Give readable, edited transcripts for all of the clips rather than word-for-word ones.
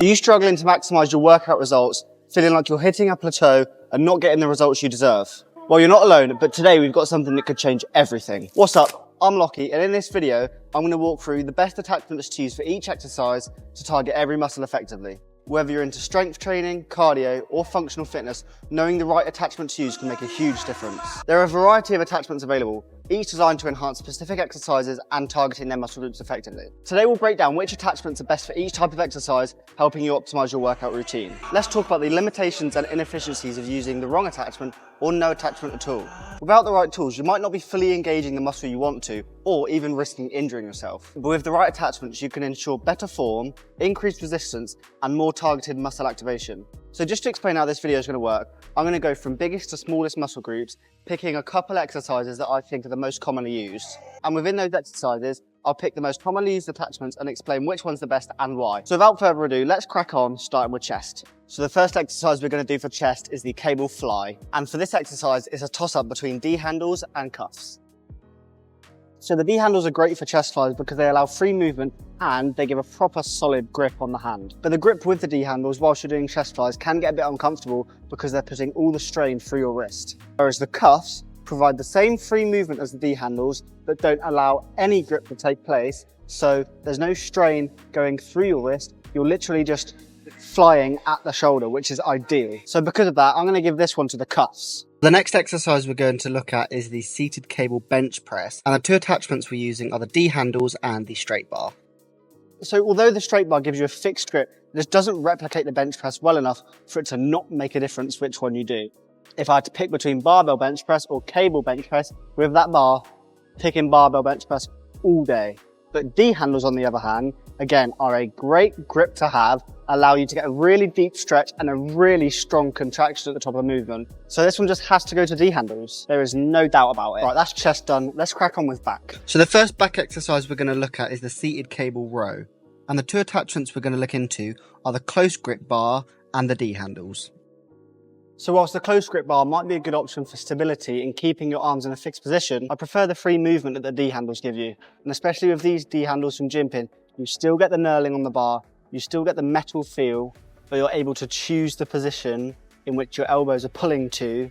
Are you struggling to maximize your workout results, feeling like you're hitting a plateau and not getting the results you deserve? Well, you're not alone, but today we've got something that could change everything. What's up? I'm Lockie, and in this video, I'm going to walk through the best attachments to use for each exercise to target every muscle effectively. Whether you're into strength training, cardio, or functional fitness, knowing the right attachment to use can make a huge difference. There are a variety of attachments available, each designed to enhance specific exercises and targeting their muscle groups effectively. Today we'll break down which attachments are best for each type of exercise, helping you optimize your workout routine. Let's talk about the limitations and inefficiencies of using the wrong attachment or no attachment at all. Without the right tools, you might not be fully engaging the muscle you want to, or even risking injuring yourself. But with the right attachments, you can ensure better form, increased resistance, and more targeted muscle activation. So just to explain how this video is going to work, I'm going to go from biggest to smallest muscle groups, picking a couple exercises that I think are the most commonly used. And within those exercises, I'll pick the most commonly used attachments and explain which one's the best and why. So without further ado, let's crack on, starting with chest. So the first exercise we're going to do for chest is the cable fly. And for this exercise, it's a toss-up between D handles and cuffs. So the D handles are great for chest flies because they allow free movement and they give a proper solid grip on the hand. But the grip with the D handles whilst you're doing chest flies can get a bit uncomfortable because they're putting all the strain through your wrist. Whereas the cuffs provide the same free movement as the D handles, but don't allow any grip to take place. So there's no strain going through your wrist. You're literally just flying at the shoulder, which is ideal. So because of that, I'm going to give this one to the cuffs. The next exercise we're going to look at is the seated cable bench press. And the two attachments we're using are the D handles and the straight bar. So although the straight bar gives you a fixed grip, this doesn't replicate the bench press well enough for it to not make a difference which one you do. If I had to pick between barbell bench press or cable bench press, with that bar, picking barbell bench press all day. But D handles, on the other hand, again, are a great grip to have, allow you to get a really deep stretch and a really strong contraction at the top of the movement. So this one just has to go to D handles. There is no doubt about it. Right, that's chest done. Let's crack on with back. So the first back exercise we're going to look at is the seated cable row. And the two attachments we're going to look into are the close grip bar and the D handles. So whilst the close grip bar might be a good option for stability and keeping your arms in a fixed position, I prefer the free movement that the D handles give you. And especially with these D handles from Gympin, you still get the knurling on the bar, you still get the metal feel, but you're able to choose the position in which your elbows are pulling to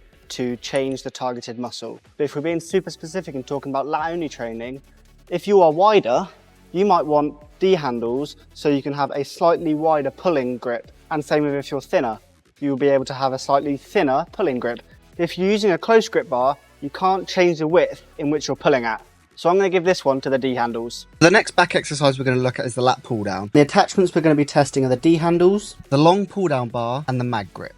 change the targeted muscle. But if we're being super specific and talking about lat only training, if you are wider, you might want D handles so you can have a slightly wider pulling grip. And same with if you're thinner. You'll be able to have a slightly thinner pulling grip. If you're using a close grip bar, you can't change the width in which you're pulling at. So I'm going to give this one to the D handles. The next back exercise we're going to look at is the lat pull down. The attachments we're going to be testing are the D handles, the long pull down bar, and the mag grip.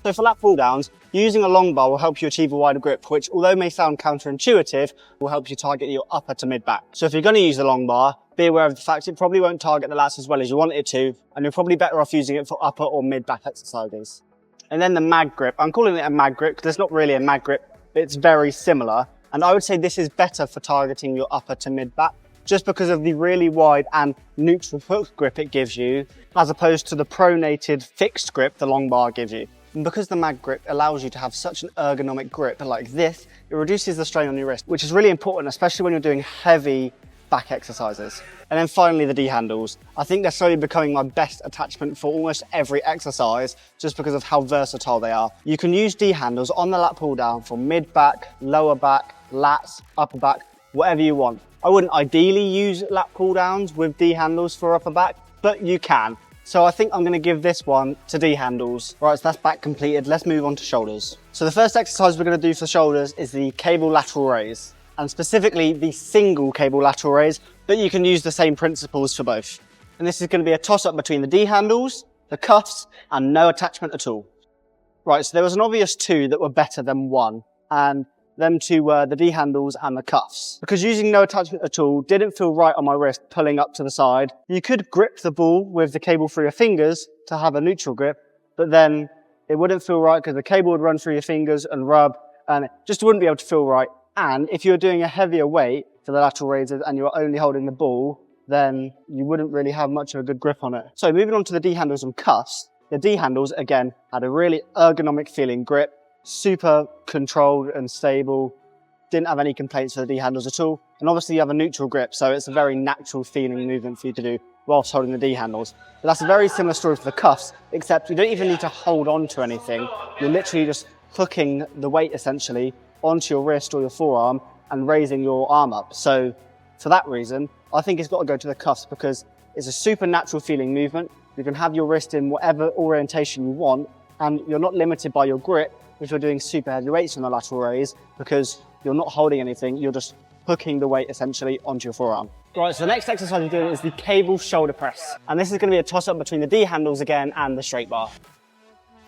So for lat pull downs, using a long bar will help you achieve a wider grip, which although may sound counterintuitive, will help you target your upper to mid back. So if you're going to use the long bar, be aware of the fact it probably won't target the lats as well as you want it to, and you're probably better off using it for upper or mid back exercises. And then the mag grip. I'm calling it a mag grip because it's not really a mag grip, it's very similar. And I would say this is better for targeting your upper to mid back, just because of the really wide and neutral hook grip it gives you, as opposed to the pronated fixed grip the long bar gives you. And because the mag grip allows you to have such an ergonomic grip like this, it reduces the strain on your wrist, which is really important, especially when you're doing heavy back exercises. And then finally the D handles. I think they're slowly becoming my best attachment for almost every exercise just because of how versatile they are. You can use D handles on the lat pull down for mid back, lower back, lats, upper back, whatever you want. I wouldn't ideally use lat pull downs with D handles for upper back, but you can. So I think I'm going to give this one to D handles. Right, so that's back completed. Let's move on to shoulders. So the first exercise we're going to do for shoulders is the cable lateral raise, and specifically the single cable lateral raise, but you can use the same principles for both. And this is going to be a toss-up between the D handles, the cuffs, and no attachment at all. Right, so there was an obvious two that were better than one, and them two were the D handles and the cuffs. Because using no attachment at all didn't feel right on my wrist pulling up to the side. You could grip the ball with the cable through your fingers to have a neutral grip, but then it wouldn't feel right because the cable would run through your fingers and rub, and it just wouldn't be able to feel right. And if you're doing a heavier weight for the lateral raises and you're only holding the ball, then you wouldn't really have much of a good grip on it. So moving on to the D handles and cuffs, the D handles again had a really ergonomic feeling grip, super controlled and stable, didn't have any complaints for the D handles at all. And obviously you have a neutral grip, so it's a very natural feeling movement for you to do. whilst holding the D handles. But that's a very similar story for the cuffs, except you don't even need to hold on to anything. You're literally just hooking the weight essentially onto your wrist or your forearm and raising your arm up. So for that reason, I think it's got to go to the cuffs because it's a super natural feeling movement. You can have your wrist in whatever orientation you want, and you're not limited by your grip if you're doing super heavy weights on the lateral raise because you're not holding anything, you're just hooking the weight essentially onto your forearm. Right, so the next exercise we're doing is the cable shoulder press. And this is going to be a toss-up between the D handles again and the straight bar.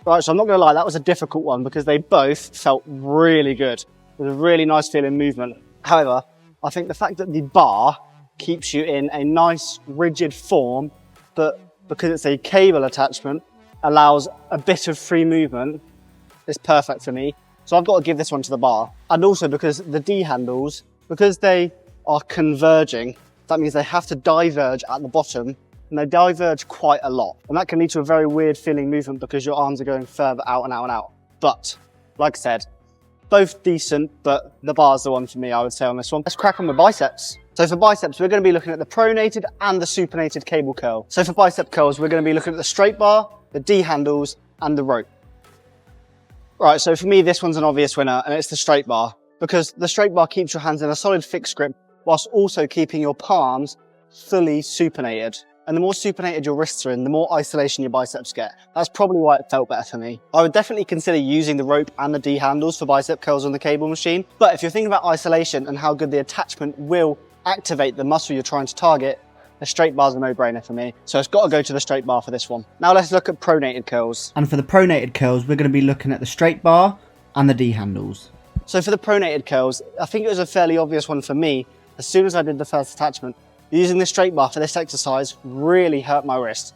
Right, so I'm not going to lie, that was a difficult one because they both felt really good. It was a really nice feeling movement. However, I think the fact that the bar keeps you in a nice rigid form, but because it's a cable attachment, allows a bit of free movement, is perfect for me. So I've got to give this one to the bar. And also because the D handles, because they are converging, that means they have to diverge at the bottom, and they diverge quite a lot. And that can lead to a very weird feeling movement because your arms are going further out and out and out. But, like I said, both decent, but the bar's the one for me, I would say, on this one. Let's crack on with biceps. So for biceps, we're going to be looking at the pronated and the supinated cable curl. So for bicep curls, we're going to be looking at the straight bar, the D handles, and the rope. Right, so for me, this one's an obvious winner, and it's the straight bar, because the straight bar keeps your hands in a solid fixed grip, whilst also keeping your palms fully supinated. And the more supinated your wrists are in, the more isolation your biceps get. That's probably why it felt better for me. I would definitely consider using the rope and the D handles for bicep curls on the cable machine. But if you're thinking about isolation and how good the attachment will activate the muscle you're trying to target, the straight bar's a no-brainer for me. So it's got to go to the straight bar for this one. Now let's look at pronated curls. And for the pronated curls, we're going to be looking at the straight bar and the D handles. So for the pronated curls, I think it was a fairly obvious one for me. As soon as I did the first attachment, using the straight bar for this exercise really hurt my wrist.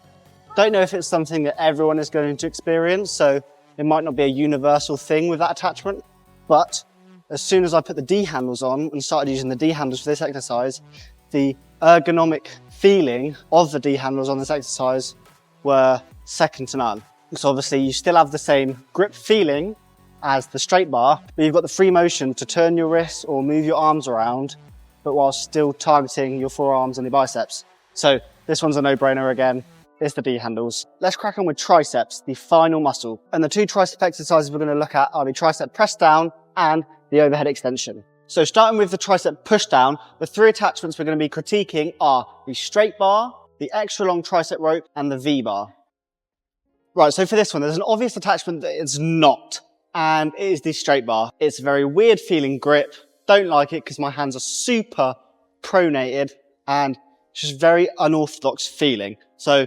Don't know if it's something that everyone is going to experience, so it might not be a universal thing with that attachment. But as soon as I put the D handles on and started using the D handles for this exercise, the ergonomic feeling of the D handles on this exercise were second to none. So obviously you still have the same grip feeling as the straight bar, but you've got the free motion to turn your wrists or move your arms around, but while still targeting your forearms and your biceps. So this one's a no-brainer again. It's the D handles. Let's crack on with triceps, the final muscle. And the two tricep exercises we're going to look at are the tricep press down and the overhead extension. So starting with the tricep push down, the three attachments we're going to be critiquing are the straight bar, the extra long tricep rope, and the V bar. Right, so for this one, there's an obvious attachment that it's not, and it is the straight bar. It's a very weird feeling grip. Don't like it because my hands are super pronated and it's just very unorthodox feeling. So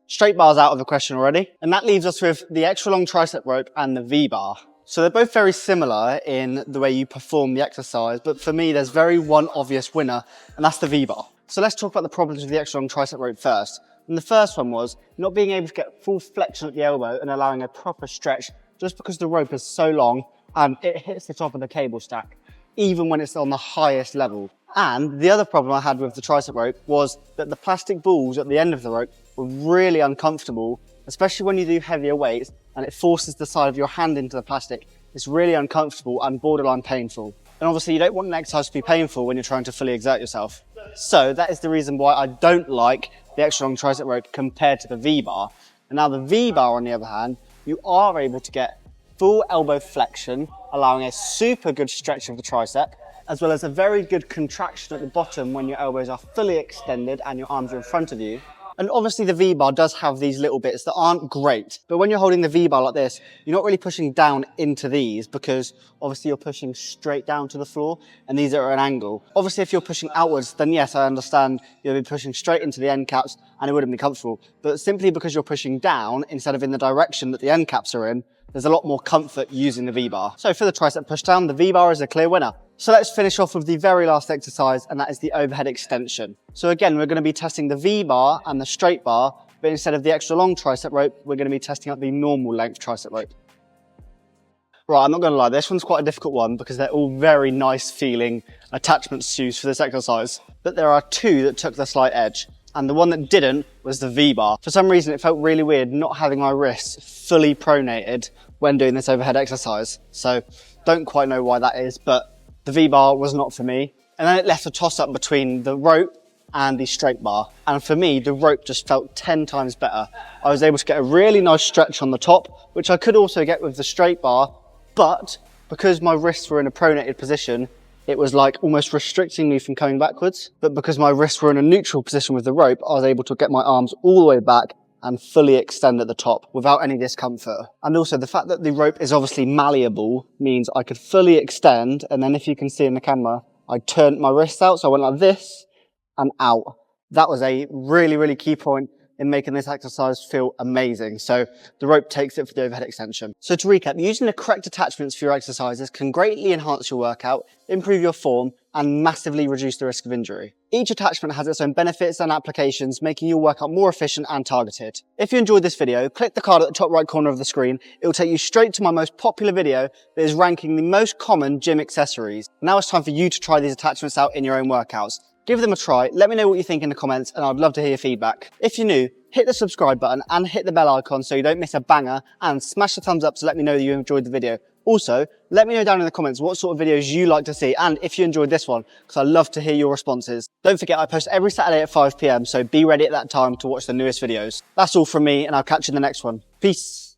straight bar's out of the question already. And that leaves us with the extra long tricep rope and the V bar. So they're both very similar in the way you perform the exercise, but for me, there's one obvious winner, and that's the V bar. So let's talk about the problems with the extra long tricep rope first. And the first one was not being able to get full flexion at the elbow and allowing a proper stretch just because the rope is so long and it hits the top of the cable stack, even when it's on the highest level. And the other problem I had with the tricep rope was that the plastic balls at the end of the rope were really uncomfortable, especially when you do heavier weights and it forces the side of your hand into the plastic. It's really uncomfortable and borderline painful. And obviously you don't want an exercise to be painful when you're trying to fully exert yourself. So that is the reason why I don't like the extra long tricep rope compared to the V-bar. And now the V-bar, on the other hand, you are able to get full elbow flexion, allowing a super good stretch of the tricep, as well as a very good contraction at the bottom when your elbows are fully extended and your arms are in front of you. And obviously the V-bar does have these little bits that aren't great, but when you're holding the V-bar like this, you're not really pushing down into these because obviously you're pushing straight down to the floor and these are at an angle. Obviously if you're pushing outwards, then yes, I understand you'll be pushing straight into the end caps and it wouldn't be comfortable. But simply because you're pushing down instead of in the direction that the end caps are in, there's a lot more comfort using the V-bar. So for the tricep push down, the V-bar is a clear winner. So let's finish off with the very last exercise, and that is the overhead extension. So again, we're going to be testing the V-bar and the straight bar, but instead of the extra long tricep rope, we're going to be testing out the normal length tricep rope. Right, I'm not going to lie, this one's quite a difficult one because they're all very nice feeling attachments to use for this exercise. But there are two that took the slight edge. And the one that didn't was the V-bar. For some reason, it felt really weird not having my wrists fully pronated when doing this overhead exercise. So don't quite know why that is, but the V-bar was not for me. And then it left a toss-up between the rope and the straight bar. And for me, the rope just felt 10 times better. I was able to get a really nice stretch on the top, which I could also get with the straight bar, but because my wrists were in a pronated position, it was like almost restricting me from coming backwards. But because my wrists were in a neutral position with the rope, I was able to get my arms all the way back and fully extend at the top without any discomfort. And also the fact that the rope is obviously malleable means I could fully extend, and then if you can see in the camera, I turned my wrists out, so I went like this and out. That was a really, really key point in making this exercise feel amazing. So the rope takes it for the overhead extension. So to recap, using the correct attachments for your exercises can greatly enhance your workout, improve your form, and massively reduce the risk of injury. Each attachment has its own benefits and applications, making your workout more efficient and targeted. If you enjoyed this video, click the card at the top right corner of the screen. It will take you straight to my most popular video that is ranking the most common gym accessories. Now it's time for you to try these attachments out in your own workouts. Give them a try, let me know what you think in the comments, and I'd love to hear your feedback. If you're new, hit the subscribe button and hit the bell icon so you don't miss a banger, and smash the thumbs up to let me know that you enjoyed the video. Also, let me know down in the comments what sort of videos you like to see, and if you enjoyed this one, because I love to hear your responses. Don't forget, I post every Saturday at 5 PM, so be ready at that time to watch the newest videos. That's all from me, and I'll catch you in the next one. Peace.